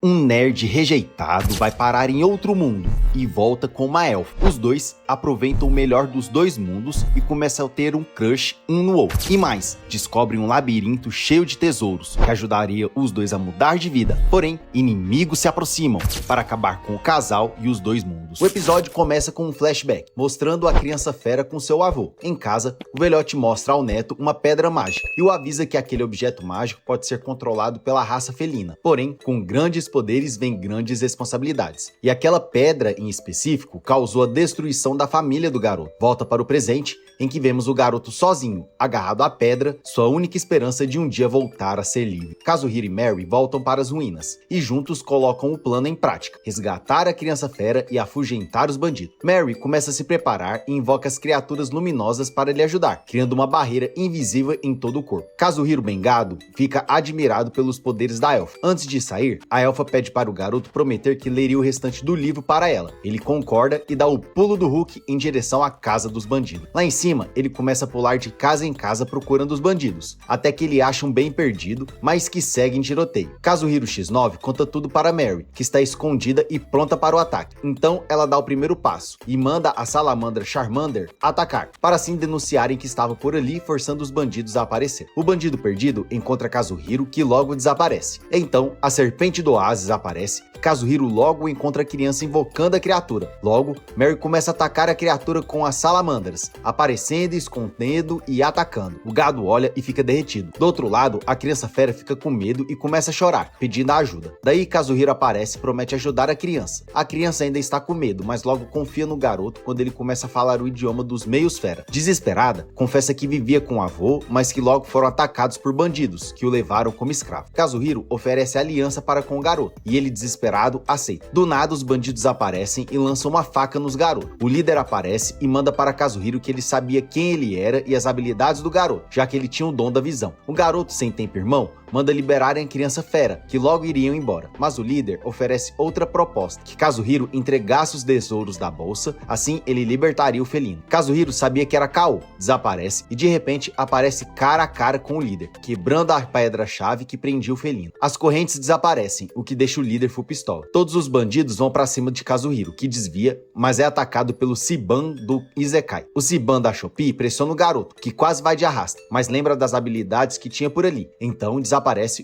Um nerd rejeitado vai parar em outro mundo e volta com uma elfa. Os dois aproveitam o melhor dos dois mundos e começam a ter um crush um no outro. E mais, descobrem um labirinto cheio de tesouros que ajudaria os dois a mudar de vida. Porém, inimigos se aproximam para acabar com o casal e os dois mundos. O episódio começa com um flashback, mostrando a criança fera com seu avô. Em casa, o velhote mostra ao neto uma pedra mágica e o avisa que aquele objeto mágico pode ser controlado pela raça felina. Porém, com grandes poderes vem grandes responsabilidades. E aquela pedra em específico causou a destruição da família do garoto. Volta para o presente, em que vemos o garoto sozinho, agarrado à pedra, sua única esperança de um dia voltar a ser livre. Kazuhiro e Mary voltam para as ruínas, e juntos colocam o plano em prática, resgatar a criança fera e afugentar os bandidos. Mary começa a se preparar e invoca as criaturas luminosas para lhe ajudar, criando uma barreira invisível em todo o corpo. Kazuhiro Bengado fica admirado pelos poderes da elfa. Antes de sair, a elfa pede para o garoto prometer que leria o restante do livro para ela. Ele concorda e dá o pulo do Hulk em direção à casa dos bandidos. Lá em cima, ele começa a pular de casa em casa procurando os bandidos, até que ele acha um bem perdido, mas que segue em tiroteio. Kazuhiro X9 conta tudo para Mary, que está escondida e pronta para o ataque. Então ela dá o primeiro passo e manda a salamandra Charmander atacar, para assim denunciarem que estava por ali, forçando os bandidos a aparecer. O bandido perdido encontra Kazuhiro, que logo desaparece. Então, a serpente do oásis aparece. Kazuhiro logo encontra a criança invocando a criatura. Logo, Mary começa a atacar a criatura com as salamandras, aparecendo, escondendo e atacando. O gado olha e fica derretido. Do outro lado, a criança fera fica com medo e começa a chorar, pedindo ajuda. Daí Kazuhiro aparece e promete ajudar a criança. A criança ainda está com medo, mas logo confia no garoto quando ele começa a falar o idioma dos meios fera. Desesperada, confessa que vivia com o avô, mas que logo foram atacados por bandidos, que o levaram como escravo. Kazuhiro oferece aliança para com o garoto, e ele desesperado aceita. Do nada, os bandidos aparecem e lançam uma faca nos garotos. O líder aparece e manda para Kazuhiro que ele sabia quem ele era e as habilidades do garoto, já que ele tinha o dom da visão. O garoto, sem tempo irmão, manda liberarem a criança fera, que logo iriam embora. Mas o líder oferece outra proposta, que Kazuhiro entregasse os tesouros da bolsa, assim ele libertaria o felino. Kazuhiro sabia que era Kao, desaparece e de repente aparece cara a cara com o líder, quebrando a pedra-chave que prendia o felino. As correntes desaparecem, o que deixa o líder full pistola. Todos os bandidos vão para cima de Kazuhiro, que desvia, mas é atacado pelo Siban do Isekai. O Siban da Shopee pressiona o garoto, que quase vai de arrasta, mas lembra das habilidades que tinha por ali. Então desaparece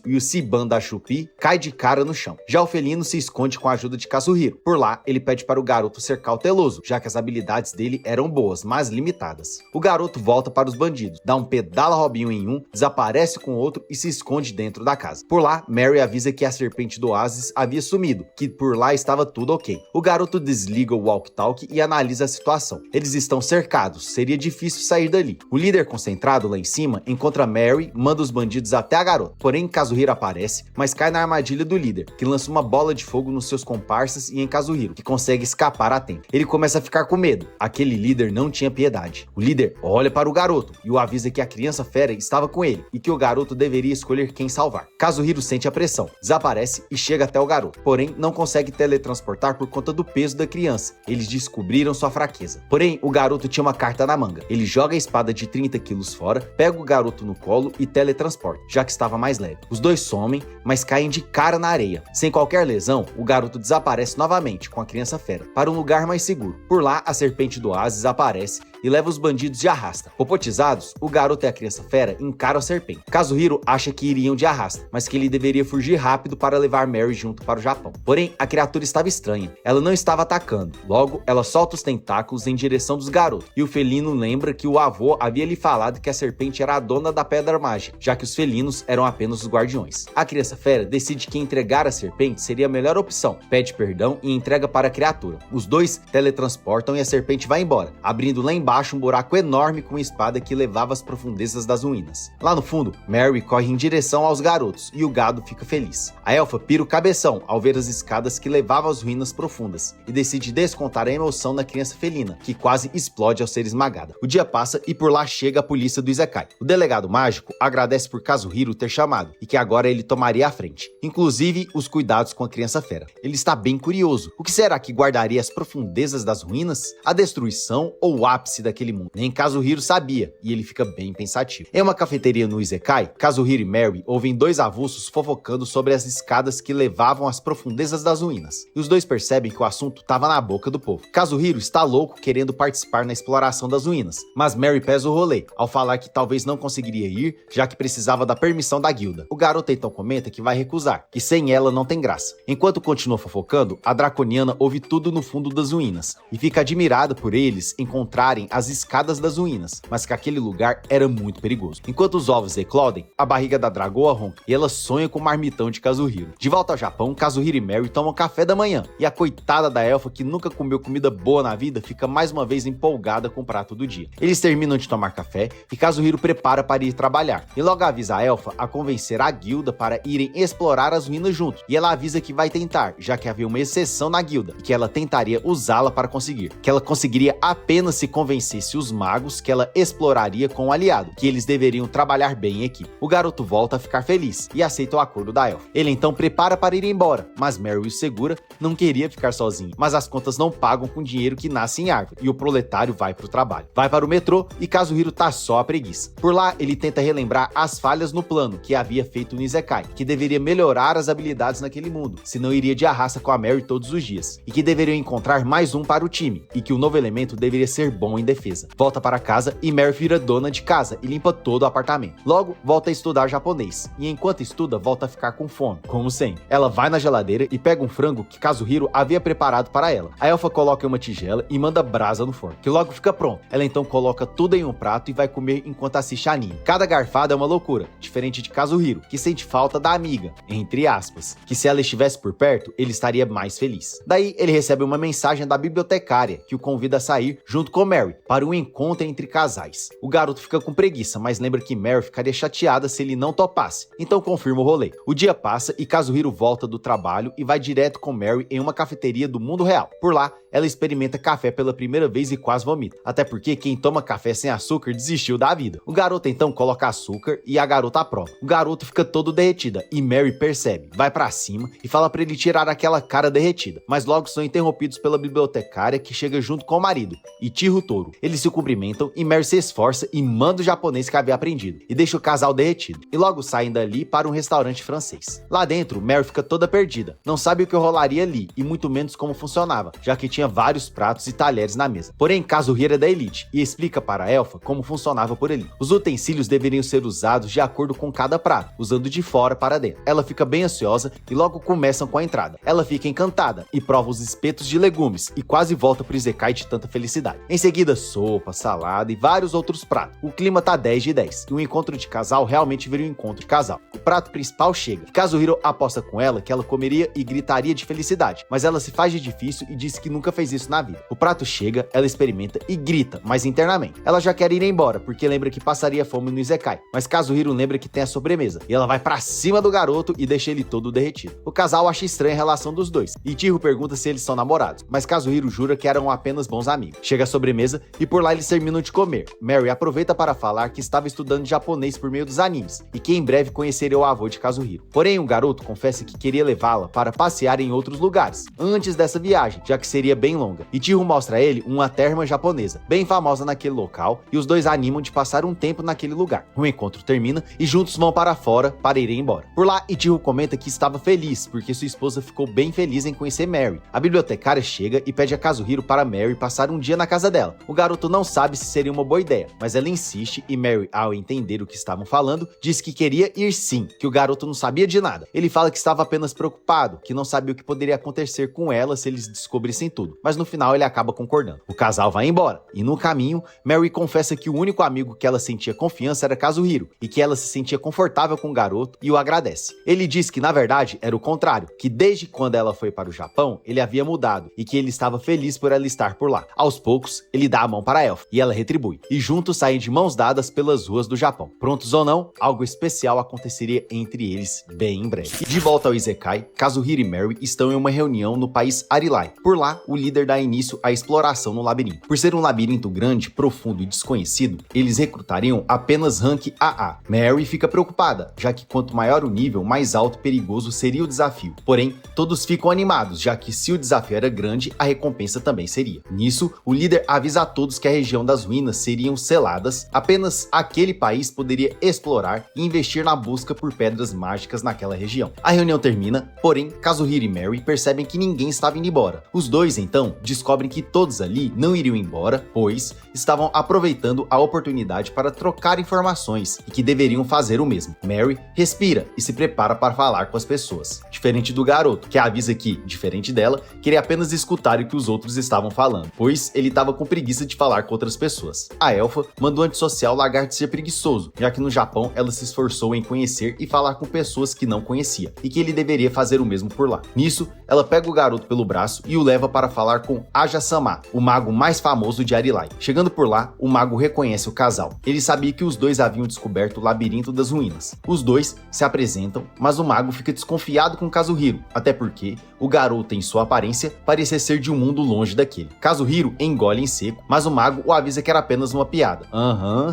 e o Siban da Shopee cai de cara no chão. Já o felino se esconde com a ajuda de Kazuhiro. Por lá, ele pede para o garoto ser cauteloso, já que as habilidades dele eram boas, mas limitadas. O garoto volta para os bandidos, dá um pedala Robinho em um, desaparece com o outro e se esconde dentro da casa. Por lá, Mary avisa que a serpente do oásis havia sumido, que por lá estava tudo ok. O garoto desliga o walkie-talkie e analisa a situação. Eles estão cercados, seria difícil sair dali. O líder concentrado lá em cima encontra Mary, manda os bandidos até a garota. Porém, Kazuhiro aparece, mas cai na armadilha do líder, que lança uma bola de fogo nos seus comparsas e em Kazuhiro, que consegue escapar a tempo. Ele começa a ficar com medo. Aquele líder não tinha piedade. O líder olha para o garoto e o avisa que a criança fera estava com ele e que o garoto deveria escolher quem salvar. Kazuhiro sente a pressão, desaparece e chega até o garoto. Porém, não consegue teletransportar por conta do peso da criança. Eles descobriram sua fraqueza. Porém, o garoto tinha uma carta na manga. Ele joga a espada de 30 quilos fora, pega o garoto no colo e teletransporta, já que estava mais leve. Os dois somem, mas caem de cara na areia. Sem qualquer lesão, o garoto desaparece novamente com a criança fera, para um lugar mais seguro. Por lá, a serpente do oásis aparece e leva os bandidos de arrasta. Popotizados, o garoto e a criança fera encaram a serpente. Kazuhiro acha que iriam de arrasta, mas que ele deveria fugir rápido para levar Mary junto para o Japão. Porém, a criatura estava estranha. Ela não estava atacando. Logo, ela solta os tentáculos em direção dos garotos. E o felino lembra que o avô havia lhe falado que a serpente era a dona da pedra mágica, já que os felinos eram apenas os guardiões. A criança fera decide que entregar a serpente seria a melhor opção. Pede perdão e entrega para a criatura. Os dois teletransportam e a serpente vai embora, abrindo lá embaixo um buraco enorme com uma espada que levava às profundezas das ruínas. Lá no fundo, Mary corre em direção aos garotos e o gado fica feliz. A elfa pira o cabeção ao ver as escadas que levavam às ruínas profundas e decide descontar a emoção na criança felina, que quase explode ao ser esmagada. O dia passa e por lá chega a polícia do Isekai. O delegado mágico agradece por Kazuhiro ter chamado e que agora ele tomaria a frente, inclusive os cuidados com a criança fera. Ele está bem curioso. O que será que guardaria as profundezas das ruínas? A destruição ou o ápice daquele mundo. Nem Kazuhiro sabia, e ele fica bem pensativo. Em uma cafeteria no Isekai, Kazuhiro e Mary ouvem dois avulsos fofocando sobre as escadas que levavam às profundezas das ruínas. E os dois percebem que o assunto estava na boca do povo. Kazuhiro está louco querendo participar na exploração das ruínas, mas Mary pesa o rolê, ao falar que talvez não conseguiria ir, já que precisava da permissão da guilda. O garoto então comenta que vai recusar, que sem ela não tem graça. Enquanto continua fofocando, a Draconiana ouve tudo no fundo das ruínas, e fica admirada por eles encontrarem as escadas das ruínas, mas que aquele lugar era muito perigoso. Enquanto os ovos eclodem, a barriga da dragoa ronca, e ela sonha com o marmitão de Kazuhiro. De volta ao Japão, Kazuhiro e Mary tomam café da manhã, e a coitada da elfa que nunca comeu comida boa na vida fica mais uma vez empolgada com o prato do dia. Eles terminam de tomar café, e Kazuhiro prepara para ir trabalhar, e logo avisa a elfa a convencer a guilda para irem explorar as ruínas juntos, e ela avisa que vai tentar, já que havia uma exceção na guilda, e que ela tentaria usá-la para conseguir, que ela conseguiria apenas se convencesse os magos que ela exploraria com o aliado, que eles deveriam trabalhar bem em equipe. O garoto volta a ficar feliz, e aceita o acordo da elfa. Ele então prepara para ir embora, mas Mary o segura, não queria ficar sozinho, mas as contas não pagam com dinheiro que nasce em árvore, e o proletário vai para o trabalho. Vai para o metrô, e Kazuhiro tá só a preguiça. Por lá, ele tenta relembrar as falhas no plano que havia feito no Isekai, que deveria melhorar as habilidades naquele mundo, senão iria de arraça com a Mary todos os dias, e que deveriam encontrar mais um para o time, e que o novo elemento deveria ser bom em defesa. Volta para casa e Mary vira dona de casa e limpa todo o apartamento. Logo, volta a estudar japonês, e enquanto estuda, volta a ficar com fome, como sempre. Ela vai na geladeira e pega um frango que Kazuhiro havia preparado para ela. A elfa coloca em uma tigela e manda brasa no forno, que logo fica pronto. Ela então coloca tudo em um prato e vai comer enquanto assiste anime. Cada garfada é uma loucura, diferente de Kazuhiro, que sente falta da amiga, entre aspas, que se ela estivesse por perto, ele estaria mais feliz. Daí, ele recebe uma mensagem da bibliotecária, que o convida a sair junto com Mary, para um encontro entre casais. O garoto fica com preguiça, mas lembra que Mary ficaria chateada se ele não topasse, então confirma o rolê. O dia passa e Kazuhiro volta do trabalho e vai direto com Mary em uma cafeteria do mundo real. Por lá, ela experimenta café pela primeira vez e quase vomita, até porque quem toma café sem açúcar desistiu da vida. O garoto então coloca açúcar e a garota aprova. O garoto fica todo derretida e Mary percebe, vai pra cima e fala pra ele tirar aquela cara derretida, mas logo são interrompidos pela bibliotecária que chega junto com o marido, Ichigo Toro. Eles se cumprimentam e Mary se esforça e manda o japonês que havia aprendido e deixa o casal derretido, e logo saem dali para um restaurante francês. Lá dentro, Mary fica toda perdida, não sabe o que rolaria ali e muito menos como funcionava, já que tinha vários pratos e talheres na mesa. Porém, Kazuhiro é da elite e explica para a elfa como funcionava por ali. Os utensílios deveriam ser usados de acordo com cada prato, usando de fora para dentro. Ela fica bem ansiosa e logo começam com a entrada. Ela fica encantada e prova os espetos de legumes e quase volta pro Isekai de tanta felicidade. Em seguida, sopa, salada e vários outros pratos. O clima tá 10 de 10 e o encontro de casal realmente vira um encontro de casal. O prato principal chega. Kazuhiro aposta com ela que ela comeria e gritaria de felicidade, mas ela se faz de difícil e diz que nunca fez isso na vida. O prato chega, ela experimenta e grita, mas internamente. Ela já quer ir embora, porque lembra que passaria fome no Isekai, mas Kazuhiro lembra que tem a sobremesa, e ela vai pra cima do garoto e deixa ele todo derretido. O casal acha estranha a relação dos dois, e Ichigo pergunta se eles são namorados, mas Kazuhiro jura que eram apenas bons amigos. Chega a sobremesa, e por lá eles terminam de comer. Mary aproveita para falar que estava estudando japonês por meio dos animes, e que em breve conheceria o avô de Kazuhiro. Porém, o garoto confessa que queria levá-la para passear em outros lugares, antes dessa viagem, já que seria bem longa. Ichigo mostra a ele uma terma japonesa, bem famosa naquele local, e os dois animam de passar um tempo naquele lugar. O encontro termina, e juntos vão para fora para irem embora. Por lá, Ichigo comenta que estava feliz, porque sua esposa ficou bem feliz em conhecer Mary. A bibliotecária chega e pede a Kazuhiro para Mary passar um dia na casa dela. O garoto não sabe se seria uma boa ideia, mas ela insiste e Mary, ao entender o que estavam falando, diz que queria ir sim, que o garoto não sabia de nada. Ele fala que estava apenas preocupado, que não sabia o que poderia acontecer com ela se eles descobrissem tudo, mas no final ele acaba concordando. O casal vai embora, e no caminho, Mary confessa que o único amigo que ela sentia confiança era Kazuhiro, e que ela se sentia confortável com o garoto e o agradece. Ele diz que na verdade era o contrário, que desde quando ela foi para o Japão, ele havia mudado, e que ele estava feliz por ela estar por lá. Aos poucos, ele dá a mão para a elfa, e ela retribui, e juntos saem de mãos dadas pelas ruas do Japão. Prontos ou não, algo especial aconteceria entre eles bem em breve. De volta ao Isekai, Kazuhiro e Mary estão em uma reunião no país Arilai. Por lá, o líder dá início à exploração no labirinto. Por ser um labirinto grande, profundo e desconhecido, eles recrutariam apenas rank AA. Mary fica preocupada, já que quanto maior o nível, mais alto e perigoso seria o desafio. Porém, todos ficam animados, já que se o desafio era grande, a recompensa também seria. Nisso, o líder avisa a todos que a região das ruínas seriam seladas, apenas aquele país poderia explorar e investir na busca por pedras mágicas naquela região. A reunião termina, porém, Kazuhiro e Mary percebem que ninguém estava indo embora. Os dois, então, descobrem que todos ali não iriam embora, pois estavam aproveitando a oportunidade para trocar informações e que deveriam fazer o mesmo. Mary respira e se prepara para falar com as pessoas, diferente do garoto, que avisa que, diferente dela, queria apenas escutar o que os outros estavam falando, pois ele estava com preguiça de falar com outras pessoas. A elfa manda o antissocial Lagarto ser preguiçoso, já que no Japão ela se esforçou em conhecer e falar com pessoas que não conhecia, e que ele deveria fazer o mesmo por lá. Nisso, ela pega o garoto pelo braço e o leva para falar com Aja-sama, o mago mais famoso de Arilai. Chegando por lá, o mago reconhece o casal. Ele sabia que os dois haviam descoberto o labirinto das ruínas. Os dois se apresentam, mas o mago fica desconfiado com Kazuhiro, até porque o garoto, em sua aparência, parecia ser de um mundo longe daquele. Kazuhiro engole em seco, mas o mago o avisa que era apenas uma piada.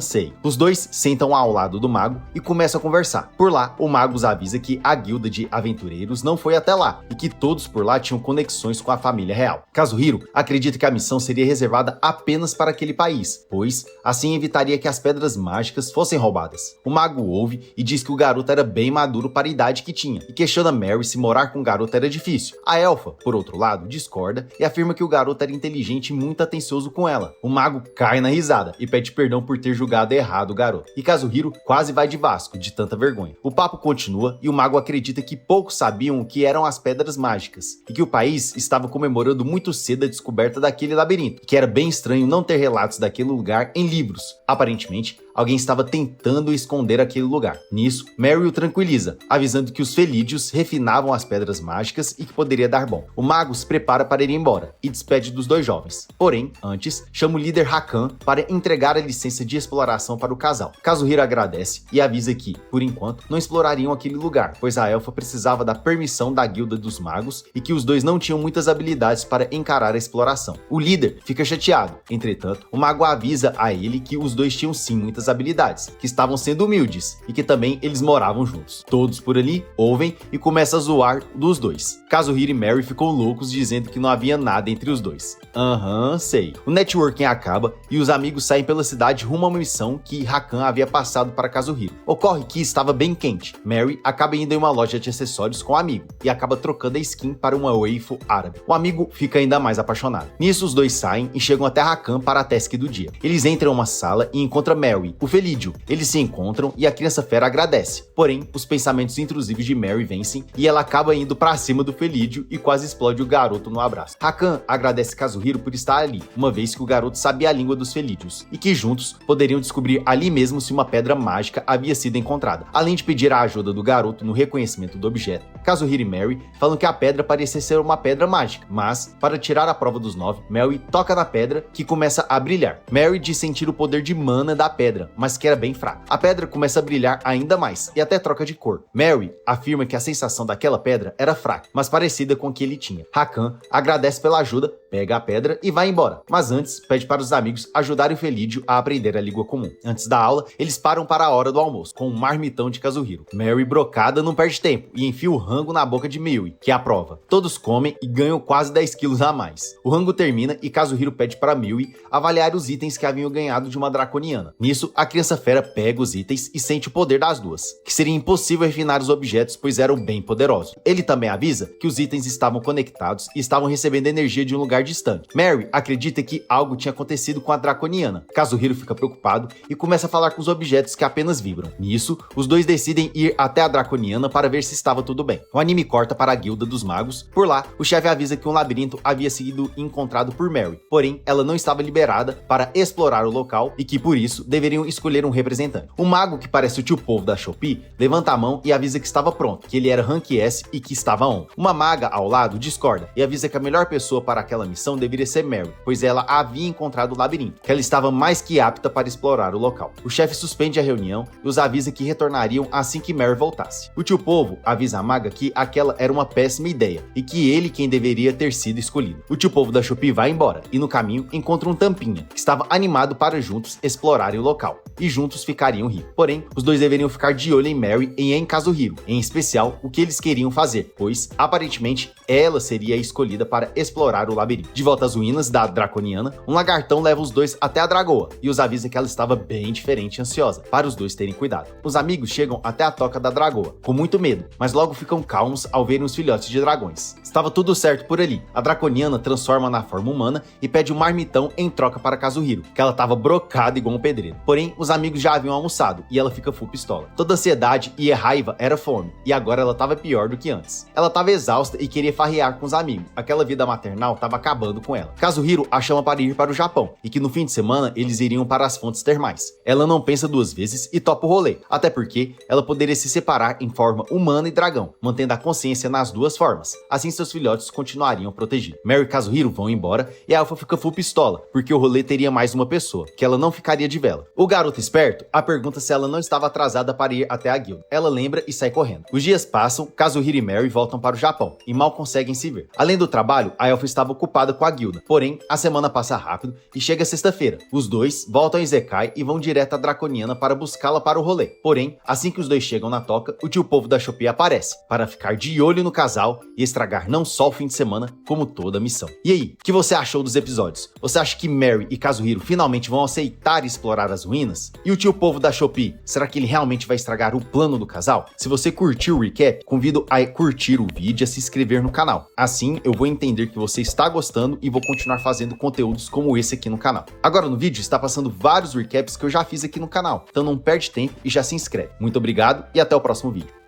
Sei. Os dois sentam ao lado do mago e começam a conversar. Por lá, o mago os avisa que a guilda de aventureiros não foi até lá e que todos por lá tinham conexões com a família real. Kazuhiro acredita que a missão seria reservada apenas para aquele país, pois assim evitaria que as pedras mágicas fossem roubadas. O mago ouve e diz que o garoto era bem maduro para a idade que tinha e questiona Mary se morar com o garoto era difícil. A elfa, por outro lado, discorda e afirma que o garoto era inteligente e muito atencioso com ela. O mago cai na risada e pede perdão por ter julgado errado o garoto. E Kazuhiro quase vai de Vasco, de tanta vergonha. O papo continua e o mago acredita que poucos sabiam o que eram as pedras mágicas e que o país estava comemorando muito cedo a descoberta daquele labirinto, que era bem estranho não ter relatos daquele lugar em livros. Aparentemente, alguém estava tentando esconder aquele lugar. Nisso, Mary o tranquiliza, avisando que os Felídeos refinavam as pedras mágicas e que poderia dar bom. O mago se prepara para ir embora e despede dos dois jovens. Porém, antes, chama o líder Hakan para entregar a licença de exploração para o casal. Kazuhiro agradece e avisa que, por enquanto, não explorariam aquele lugar, pois a elfa precisava da permissão da guilda dos magos e que os dois não tinham muitas habilidades para encarar a exploração. O líder fica chateado. Entretanto, o mago avisa a ele que os dois tinham sim muitas habilidades, que estavam sendo humildes e que também eles moravam juntos. Todos por ali ouvem e começam a zoar dos dois. Kazuhiro e Mary ficam loucos dizendo que não havia nada entre os dois. Sei. O networking acaba e os amigos saem pela cidade rumo a uma missão que Hakan havia passado para Kazuhiro. Ocorre que estava bem quente. Mary acaba indo em uma loja de acessórios com o amigo e acaba trocando a skin para uma waifu árabe. O amigo fica ainda mais apaixonado. Nisso, os dois saem e chegam até Hakan para a task do dia. Eles entram em uma sala e encontram Mary, o Felídio. Eles se encontram e a criança fera agradece. Porém, os pensamentos intrusivos de Mary vencem e ela acaba indo para cima do Felídio e quase explode o garoto no abraço. Hakan agradece Kazuhiro por estar ali, uma vez que o garoto sabia a língua dos Felídeos e que juntos poderiam descobrir ali mesmo se uma pedra mágica havia sido encontrada. Além de pedir a ajuda do garoto no reconhecimento do objeto, Kazuhiro e Mary falam que a pedra parecia ser uma pedra mágica, mas, para tirar a prova dos 9, Mary toca na pedra que começa a brilhar. Mary diz sentir o poder de mana da pedra, mas que era bem fraco. A pedra começa a brilhar ainda mais e até troca de cor. Mary afirma que a sensação daquela pedra era fraca, mas parecida com a que ele tinha. Hakan agradece pela ajuda, pega a pedra e vai embora, mas antes pede para os amigos ajudarem o Felídio a aprender a língua comum. Antes da aula, eles param para a hora do almoço, com um marmitão de Kazuhiro. Mary, brocada, não perde tempo e enfia o rango na boca de Miri, que aprova. Todos comem e ganham quase 10 quilos a mais. O rango termina e Kazuhiro pede para Miri avaliar os itens que haviam ganhado de uma draconiana. Nisso, a criança fera pega os itens e sente o poder das duas, que seria impossível refinar os objetos, pois eram bem poderosos. Ele também avisa que os itens estavam conectados e estavam recebendo energia de um lugar distante. Mary acredita que algo tinha acontecido com a draconiana. Kazuhiro fica preocupado e começa a falar com os objetos que apenas vibram. Nisso, os dois decidem ir até a draconiana para ver se estava tudo bem. O anime corta para a guilda dos magos. Por lá, o chefe avisa que um labirinto havia sido encontrado por Mary, porém ela não estava liberada para explorar o local e que por isso deveriam escolher um representante. O mago, que parece o tio Povo da Shopee, levanta a mão e avisa que estava pronto, que ele era Rank S e que estava on. Uma maga ao lado discorda e avisa que a melhor pessoa para aquela missão deveria ser Mary, pois ela havia encontrado o labirinto, que ela estava mais que apta para explorar o local. O chefe suspende a reunião e os avisa que retornariam assim que Mary voltasse. O tio Povo avisa a maga que aquela era uma péssima ideia e que ele quem deveria ter sido escolhido. O tio Povo da Shopee vai embora e no caminho encontra um Tampinha, que estava animado para juntos explorarem o local e juntos ficariam ricos. Porém, os dois deveriam ficar de olho em Mary e em Kazuhiro, em especial o que eles queriam fazer, pois aparentemente ela seria a escolhida para explorar o labirinto. Kazuhiri. De volta às ruínas da Draconiana, um lagartão leva os dois até a Dragoa e os avisa que ela estava bem diferente e ansiosa, para os dois terem cuidado. Os amigos chegam até a toca da Dragoa, com muito medo, mas logo ficam calmos ao verem os filhotes de dragões. Estava tudo certo por ali. A Draconiana transforma na forma humana e pede um marmitão em troca para Kazuhiro, que ela estava brocada igual um pedreiro. Porém, os amigos já haviam almoçado e ela fica full pistola. Toda ansiedade e raiva era fome, e agora ela estava pior do que antes. Ela estava exausta e queria farrear com os amigos. Aquela vida maternal estava acabando com ela. Kazuhiro a chama para ir para o Japão, e que no fim de semana eles iriam para as fontes termais. Ela não pensa duas vezes e topa o rolê, até porque ela poderia se separar em forma humana e dragão, mantendo a consciência nas duas formas. Assim seus filhotes continuariam protegidos. Mary e Kazuhiro vão embora e a Elfa fica full pistola, porque o rolê teria mais uma pessoa, que ela não ficaria de vela. O garoto esperto a pergunta se ela não estava atrasada para ir até a guilda. Ela lembra e sai correndo. Os dias passam, Kazuhiro e Mary voltam para o Japão e mal conseguem se ver. Além do trabalho, a Elfa estava ocupada com a guilda. Porém, a semana passa rápido e chega sexta-feira. Os dois voltam a Izekai e vão direto à Draconiana para buscá-la para o rolê. Porém, assim que os dois chegam na toca, o tio povo da Shopee aparece para ficar de olho no casal e estragar não só o fim de semana, como toda a missão. E aí, o que você achou dos episódios? Você acha que Mary e Kazuhiro finalmente vão aceitar explorar as ruínas? E o tio povo da Shopee, será que ele realmente vai estragar o plano do casal? Se você curtiu o recap, convido a curtir o vídeo e a se inscrever no canal. Assim, eu vou entender que você está gostando e vou continuar fazendo conteúdos como esse aqui no canal. Agora no vídeo está passando vários recaps que eu já fiz aqui no canal, então não perde tempo e já se inscreve. Muito obrigado e até o próximo vídeo.